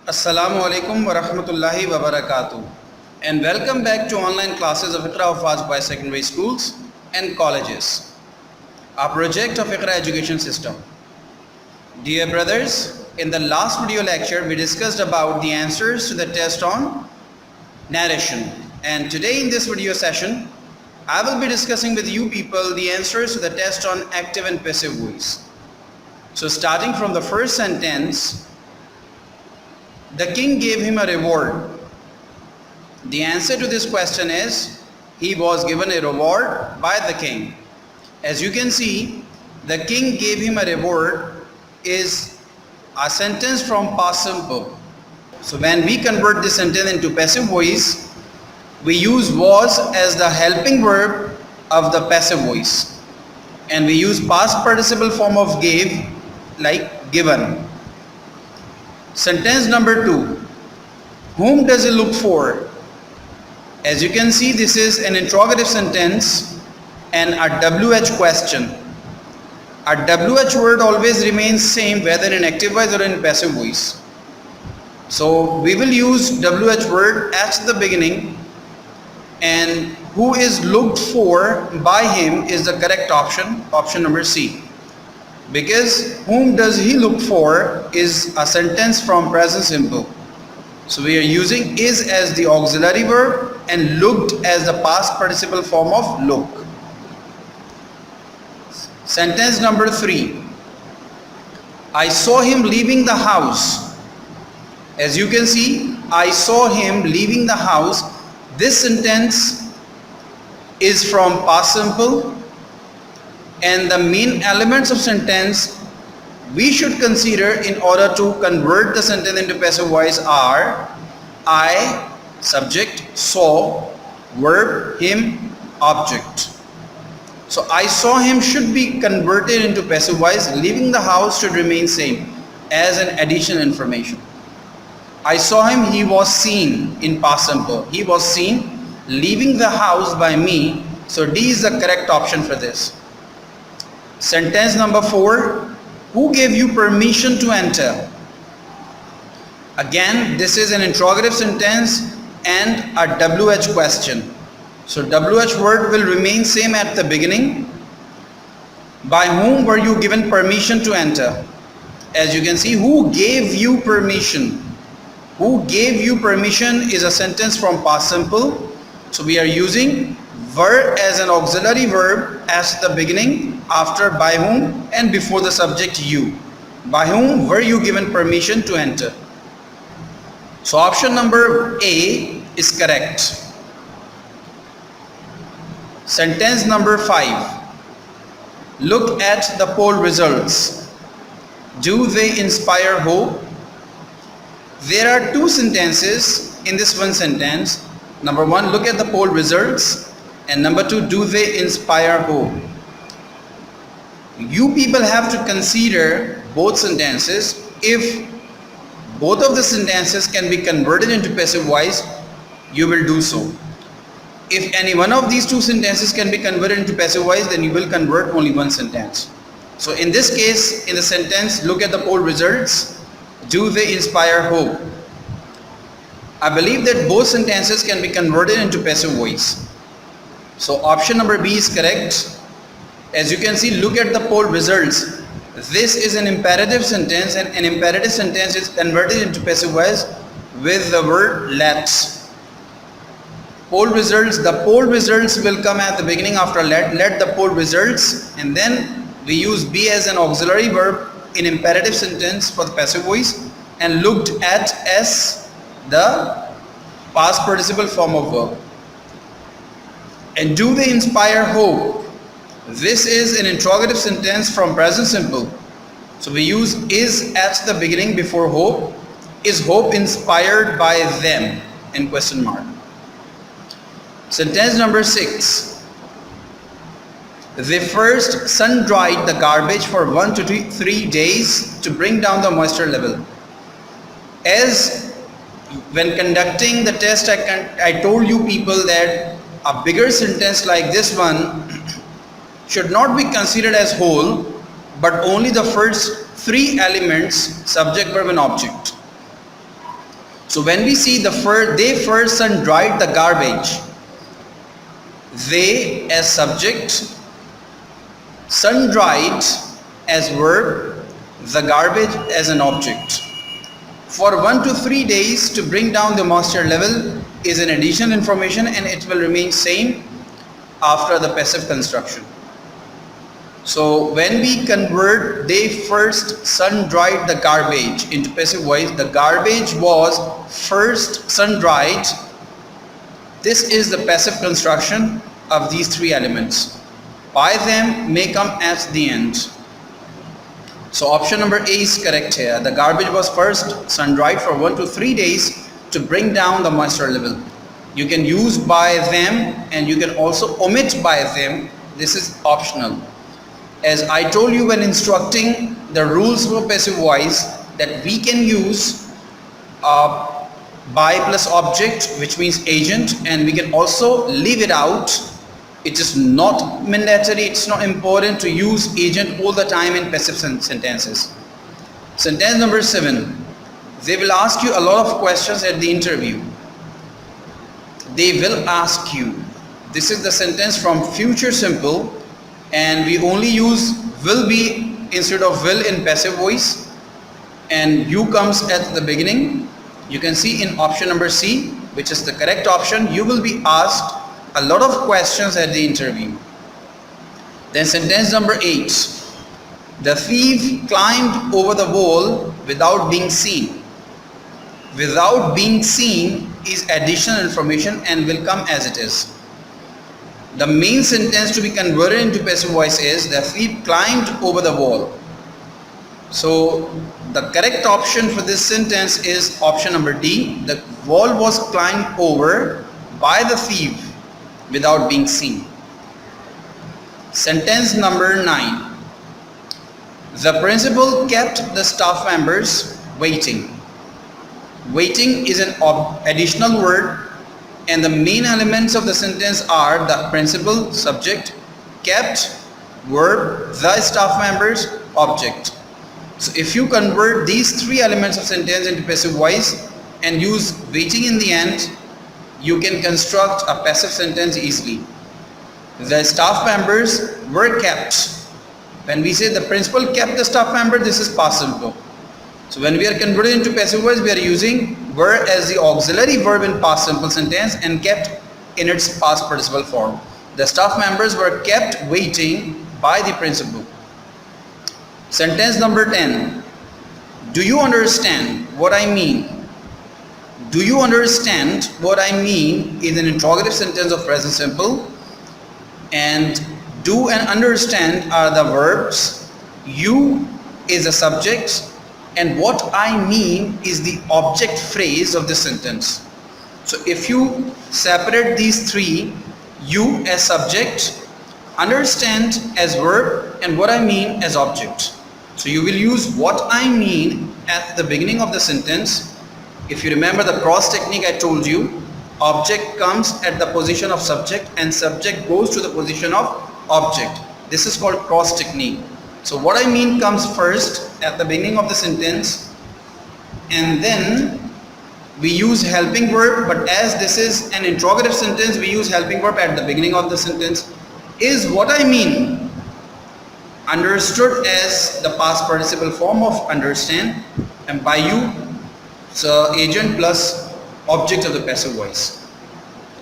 Assalamu alaikum wa rahmatullahi wa barakatuh, and welcome back to online classes of Igra Huffaz by secondary schools and colleges, a project of Igra education system. Dear brothers, in the last video lecture we discussed about the answers to the test on narration, and today in this video session I will be discussing with you people the answers to the test on active and passive voice. So starting from the first sentence, the king gave him a reward. The answer to this question is, he was given a reward by the king. As you can see, the king gave him a reward is a sentence from past simple. So when we convert this sentence into passive voice, we use was as the helping verb of the passive voice. And we use past participle form of gave like given. Sentence number 2. Whom does he look for? As you can see, this is an interrogative sentence and a WH question. A WH word always remains same whether in active voice or in passive voice. So we will use WH word at the beginning, and who is looked for by him is the correct option number C. Because whom does he look for is a sentence from present simple. So we are using is as the auxiliary verb and looked as the past participle form of look. Sentence number 3. I saw him leaving the house. As you can see, I saw him leaving the house. This sentence is from past simple. And the main elements of sentence we should consider in order to convert the sentence into passive voice are I, subject, saw, verb, him, object. So I saw him should be converted into passive voice. Leaving the house should remain same as an additional information. I saw him, he was seen in past simple. He was seen leaving the house by me. So D is the correct option for this. Sentence number 4. Who gave you permission to enter? Again, this is an interrogative sentence and a WH question. So WH word will remain same at the beginning. By whom were you given permission to enter? As you can see, who gave you permission? Who gave you permission is a sentence from past simple. So we are using were as an auxiliary verb at the beginning, after by whom, and before the subject you. By whom were you given permission to enter? So option number A is correct. Sentence number 5. Look at the poll results. Do they inspire hope? There are two sentences in this one sentence. Number 1, look at the poll results. And number 2, do they inspire hope? You people have to consider both sentences. If both of the sentences can be converted into passive voice, you will do so. If any one of these two sentences can be converted into passive voice, then you will convert only one sentence. So in this case, in the sentence, look at the poll results. Do they inspire hope? I believe that both sentences can be converted into passive voice. So option number B is correct. As you can see, look at the poll results. This is an imperative sentence, and an imperative sentence is converted into passive voice with the word let. Poll results, the poll results will come at the beginning after let the poll results, and then we use be as an auxiliary verb in imperative sentence for the passive voice, and looked at as the past participle form of verb. And do they inspire hope? This is an interrogative sentence from present simple. So we use is at the beginning before hope. Is hope inspired by them? In question mark. Sentence number 6. They first sun dried the garbage for 1 to 3 days to bring down the moisture level. As when conducting the test, I told you people that a bigger sentence like this one should not be considered as whole, but only the first 3 elements, subject, verb and object. So when we see they first sun dried the garbage, they as subject, sun dried as verb, the garbage as an object. For 1 to 3 days to bring down the moisture level is an additional information, and it will remain same after the passive construction. So when we convert they first sun dried the garbage into passive voice, the garbage was first sun dried. This is the passive construction of these three elements. By them may come at the end. So option number A is correct here. The garbage was first sun dried for 1 to 3 days to bring down the moisture level. You can use by them and you can also omit by them. This is optional. As I told you when instructing the rules for passive voice, that we can use by plus object, which means agent, and we can also leave it out. It is not mandatory, it's not important to use agent all the time in passive sentences. Sentence number 7. They will ask you a lot of questions at the interview. They will ask you. This is the sentence from future simple, and we only use will be instead of will in passive voice, and you comes at the beginning. You can see in option number C, which is the correct option, you will be asked a lot of questions at the interview. Then sentence number 8. The thief climbed over the wall without being seen. Without being seen is additional information and will come as it is. The main sentence to be converted into passive voice is the thief climbed over the wall. So the correct option for this sentence is option number D. The wall was climbed over by the thief without being seen. Sentence number 9. The principal kept the staff members waiting. Waiting is an additional word, and the main elements of the sentence are the principal, subject, kept, verb, the staff members, object. So if you convert these three elements of sentence into passive voice and use waiting in the end, you can construct a passive sentence easily. The staff members were kept. When we say the principal kept the staff member, this is past simple. So when we are converting into passive voice, we are using were as the auxiliary verb in past simple sentence and kept in its past participle form. The staff members were kept waiting by the principal. Sentence number 10. Do you understand what I mean? Do you understand what I mean is an interrogative sentence of present simple, and do and understand are the verbs. You is a subject, and what I mean is the object phrase of the sentence. So if you separate these three, you as subject, understand as verb, and what I mean as object. So you will use what I mean at the beginning of the sentence. If you remember the cross technique I told you, object comes at the position of subject and subject goes to the position of object. This is called cross technique. So what I mean comes first at the beginning of the sentence, and then we use helping verb, but as this is an interrogative sentence, we use helping verb at the beginning of the sentence. Is what I mean understood as the past participle form of understand, and by you, so agent plus object of the passive voice.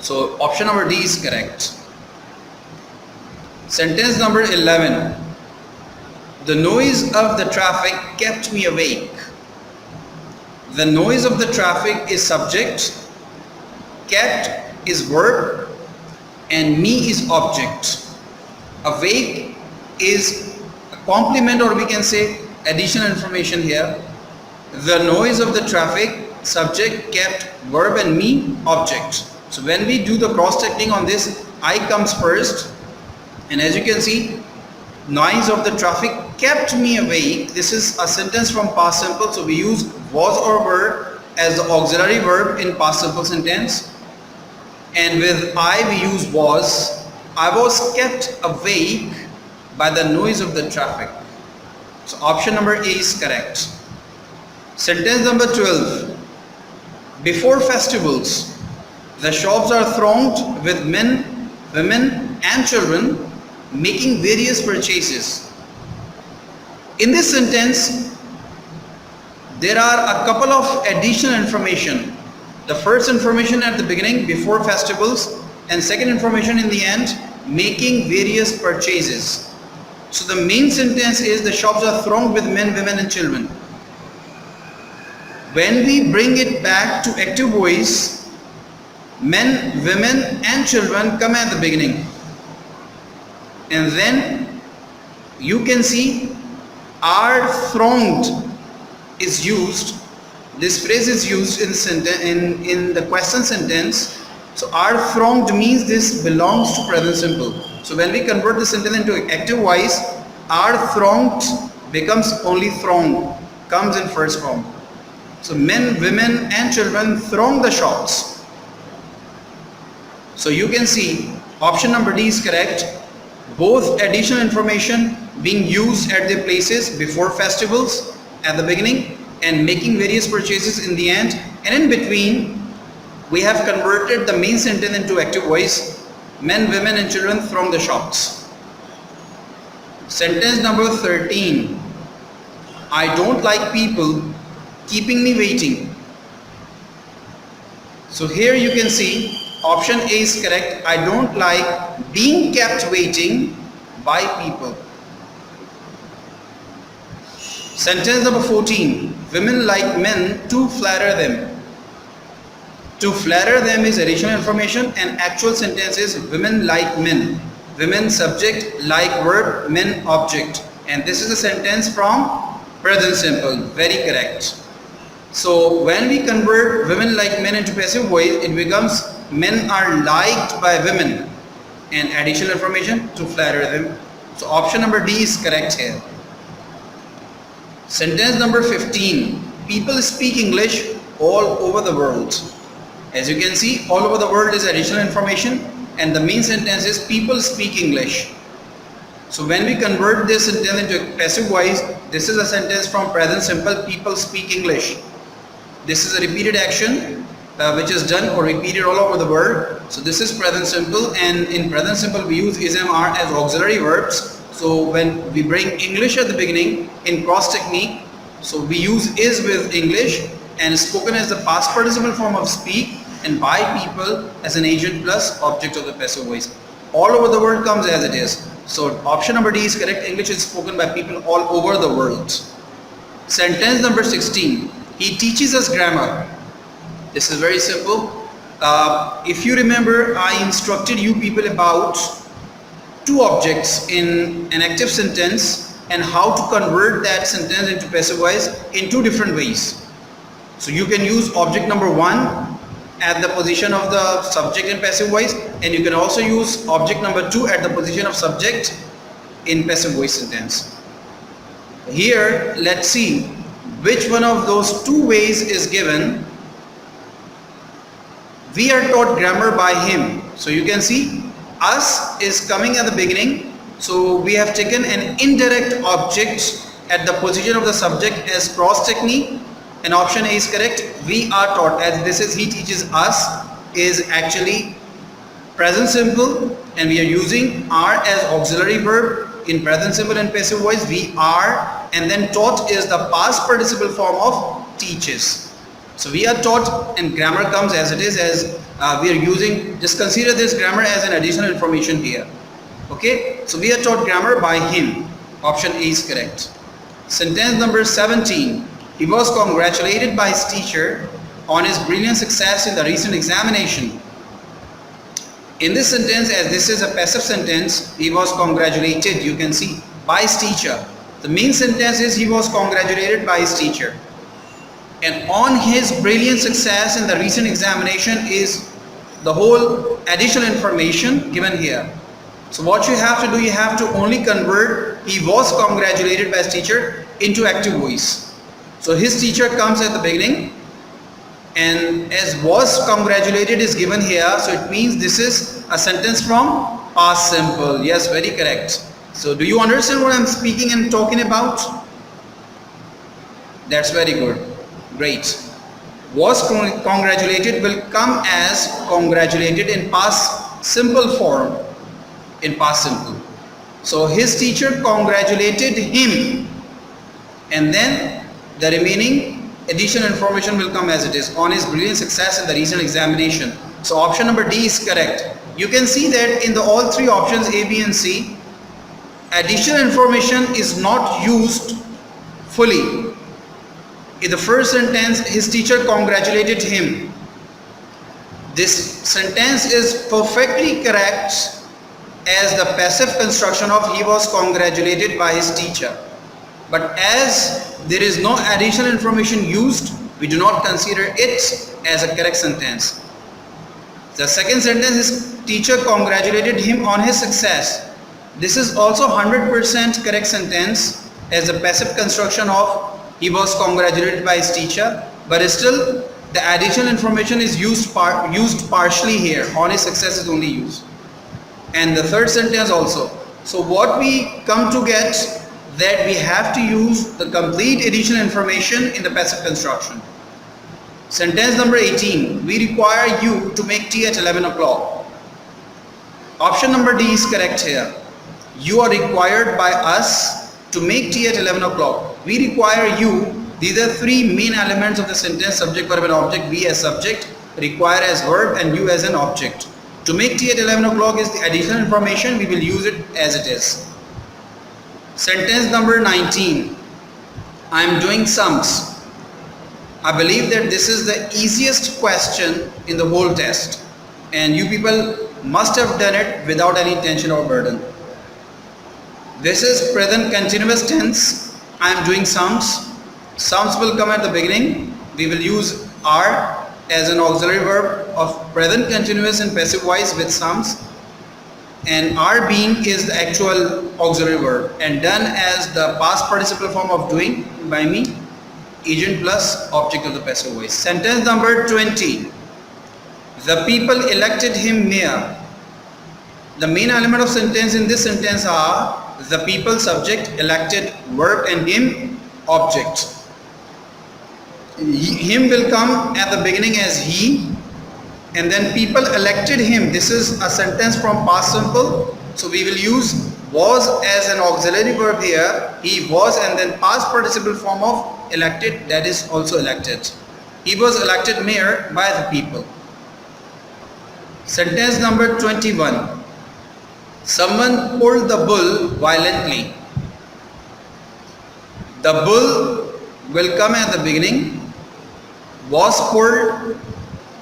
So option number D is correct. Sentence number 11. The noise of the traffic kept me awake. The noise of the traffic is subject, kept is verb, and me is object. Awake is a complement, or we can say additional information here. The noise of the traffic, subject, kept, verb, and me, object. So when we do the cross technique on this, I comes first, and as you can see, noise of the traffic kept me awake. This is a sentence from past simple, so we use was or were as the auxiliary verb in past simple sentence, and with I we use was. I was kept awake by the noise of the traffic. So option number A is correct. Sentence number 12. Before festivals, the shops are thronged with men, women, and children making various purchases. In this sentence, there are a couple of additional information. The first information at the beginning, before festivals, and second information in the end, making various purchases. So the main sentence is the shops are thronged with men, women, and children. When we bring it back to active voice, men, women, and children come at the beginning. And then you can see are thronged is used. This phrase is used in the question sentence. So are thronged means this belongs to present simple. So when we convert the sentence into active voice, are thronged becomes only throng, comes in first form. So men, women, and children throng the shops. So you can see option number D is correct. Both additional information being used at their places before festivals at the beginning and making various purchases in the end, and in between we have converted the main sentence into active voice. Men, women, and children throng the shops. Sentence number 13. I don't like people keeping me waiting. So here you can see option A is correct. I don't like being kept waiting by people. Sentence number 14. Women like men to flatter them. To flatter them is additional information, and actual sentence is women like men. Women subject, like verb, men object. And this is a sentence from present simple. Very correct. So when we convert women like men into passive voice, it becomes men are liked by women, and additional information to flatter them. So option number D is correct here. Sentence number 15. People speak English all over the world. As you can see, all over the world is additional information, and the main sentence is people speak English. So when we convert this sentence into passive voice, this is a sentence from present simple, people speak English. This is a repeated action which is done or repeated all over the world. So this is present simple, and in present simple we use is, am, are as auxiliary verbs. So when we bring English at the beginning in cross technique, so we use is with English, and spoken as the past participle form of speak, and by people as an agent plus object of the passive voice. All over the world comes as it is. So option number D is correct. English is spoken by people all over the world. Sentence number 16. He teaches us grammar. This is very simple. If you remember, I instructed you people about two objects in an active sentence and how to convert that sentence into passive voice in two different ways. So you can use object number 1 at the position of the subject in passive voice, and you can also use object number 2 at the position of subject in passive voice sentence. Here let's see which one of those two ways is given. We are taught grammar by him. So you can see us is coming at the beginning, so we have taken an indirect object at the position of the subject as cross technique, and option A is correct. We are taught, as this is he teaches us, is actually present simple, and we are using are as auxiliary verb in present simple and passive voice. We are, and then taught is the past participle form of teaches. So we are taught, and grammar comes as it is, as we are using, just consider this grammar as an additional information here. Okay, so we are taught grammar by him. Option A is correct. Sentence number 17. He was congratulated by his teacher on his brilliant success in the recent examination. In this sentence, as this is a passive sentence, he was congratulated, you can see, by his teacher. The main sentence is he was congratulated by his teacher. And on his brilliant success in the recent examination is the whole additional information given here. So what you have to do, you have to only convert he was congratulated by his teacher into active voice. So his teacher comes at the beginning, and as was congratulated is given here, so it means this is a sentence from past simple. Yes, very correct. So do you understand what I'm speaking and talking about? That's very good. Great. Was congratulated will come as congratulated in past simple form, in past simple. So his teacher congratulated him, and then the remaining additional information will come as it is on his brilliant success in the recent examination. So option number D is correct. You can see that in the all three options A, B and C, additional information is not used fully. In the first sentence, his teacher congratulated him. This sentence is perfectly correct as the passive construction of he was congratulated by his teacher. But as there is no additional information used, we do not consider it as a correct sentence. The second sentence, his teacher congratulated him on his success. This is also 100% correct sentence as the passive construction of he was congratulated by his teacher, but still the additional information is used partially here. On his success is only used. And the third sentence also. So what we come to get, that we have to use the complete additional information in the passive construction. Sentence number 18. We require you to make tea at 11 o'clock. Option number D is correct here. You are required by us to make tea at 11 o'clock. We require you. These are three main elements of the sentence: subject, verb and object. We as subject, require as verb, and you as an object. To make tea at 11 o'clock is the additional information. We will use it as it is. Sentence number 19. I am doing sums. I believe that this is the easiest question in the whole test, and you people must have done it without any tension or burden. This is present continuous tense. I am doing sums. Sums will come at the beginning. We will use are as an auxiliary verb of present continuous and passive voice with sums, and are being is the actual auxiliary verb, and done as the past participle form of doing by me, agent plus object of the passive voice. Sentence number 20. The people elected him mayor. The main element of sentence in this sentence are the people, subject, elected, verb, and him, object. Him will come at the beginning as he, and then people elected him. This is a sentence from past simple, so we will use was as an auxiliary verb here. He was, and then past participle form of elected, that is also elected. He was elected mayor by the people. Sentence number 21. Someone pulled the bull violently. The bull will come at the beginning. Was pulled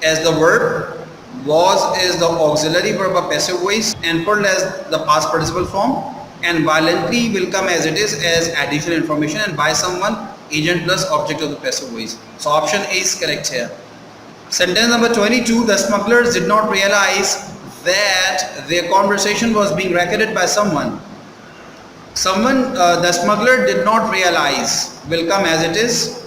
as the verb, was is the auxiliary verb of passive voice, and pulled as the past participle form, and violently will come as it is as additional information, and by someone, agent plus object of the passive voice. So option A is correct here. Sentence number 22. The smugglers did not realize that their conversation was being recorded by someone. The smuggler did not realize will come as it is.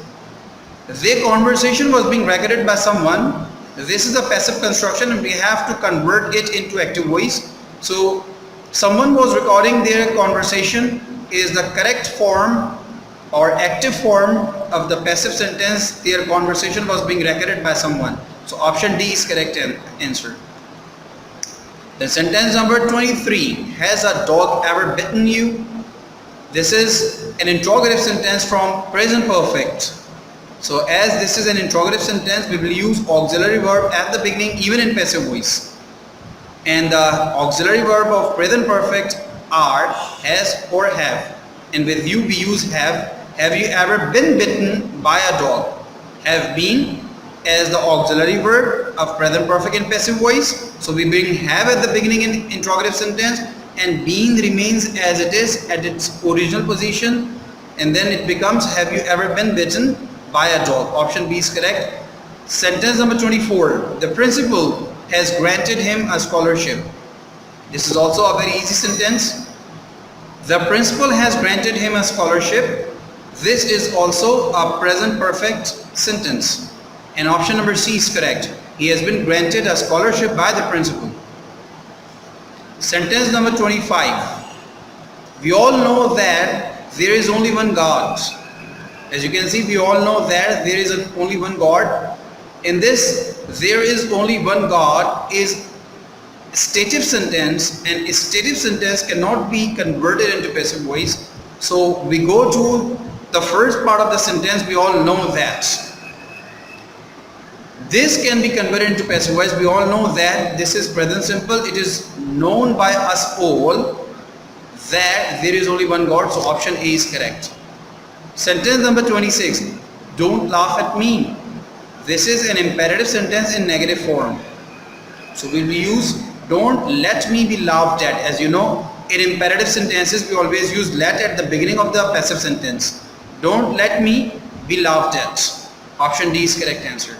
Their conversation was being recorded by someone. This is a passive construction, and we have to convert it into active voice. So someone was recording their conversation is the correct form or active form of the passive sentence. Their conversation was being recorded by someone. So option D is correct answer. The sentence number 23. Has a dog ever bitten you? This is an interrogative sentence from present perfect. So as this is an interrogative sentence, we will use auxiliary verb at the beginning even in passive voice. And the auxiliary verb of present perfect are has or have. And with you we use have. Have you ever been bitten by a dog? Have been as the auxiliary verb of present perfect in passive voice. So we bring have at the beginning in interrogative sentence, and been remains as it is at its original position, and then it becomes have you ever been bitten by a dog. Option B is correct. Sentence number 24. The principal has granted him a scholarship. This is also a very easy sentence. The principal has granted him a scholarship. This is also a present perfect sentence, and option number C is correct. He has been granted a scholarship by the principal. Sentence number 25. We all know that there is only one God. As you can see, we all know that there is only one God. In this, there is only one God is stative sentence, and stative sentence cannot be converted into passive voice. So we go to the first part of the sentence. We all know that this can be converted into passive voice. We all know that this is present simple. It is known by us all that there is only one God. So option A is correct. Sentence number 26. Don't laugh at me. This is an imperative sentence in negative form. So we will use don't let me be laughed at. As you know, in imperative sentences we always use let at the beginning of the passive sentence. Don't let me be laughed at. Option D is correct answer.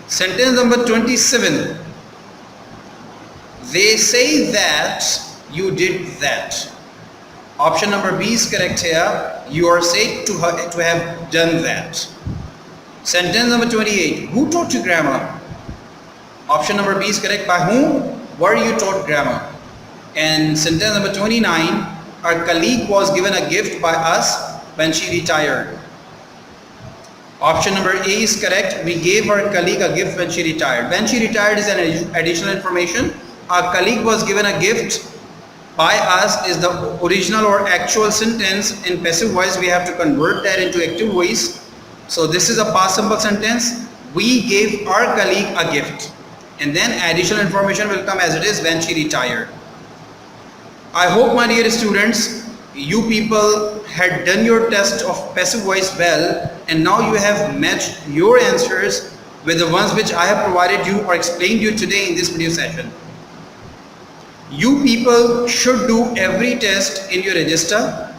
Sentence number 27. They say that you did that. Option number B is correct here. You are said to have done that. Sentence number 28. Who taught you grammar? Option number B is correct. By whom were you taught grammar? And sentence number 29. Our colleague was given a gift by us when she retired. Option number A is correct. We gave our colleague a gift when she retired. When she retired is an additional information. Our colleague was given a gift by us is the original or actual sentence. In passive voice we have to convert that into active voice. So this is a past simple sentence. We gave our colleague a gift, and then additional information will come as it is when she retired. I hope, my dear students, you people had done your test of passive voice well, and now you have matched your answers with the ones which I have provided you or explained you today in this video session. You people should do every test in your register,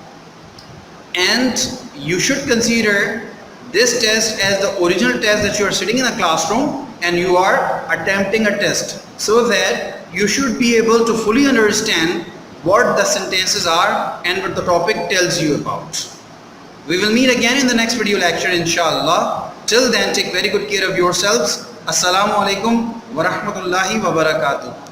and you should consider this test as the original test that you are sitting in a classroom and you are attempting a test, so that you should be able to fully understand what the sentences are and what the topic tells you about. We will meet again in the next video lecture, inshallah. Till then, take very good care of yourselves. Assalamu alaikum wa rahmatullahi wa barakatuh.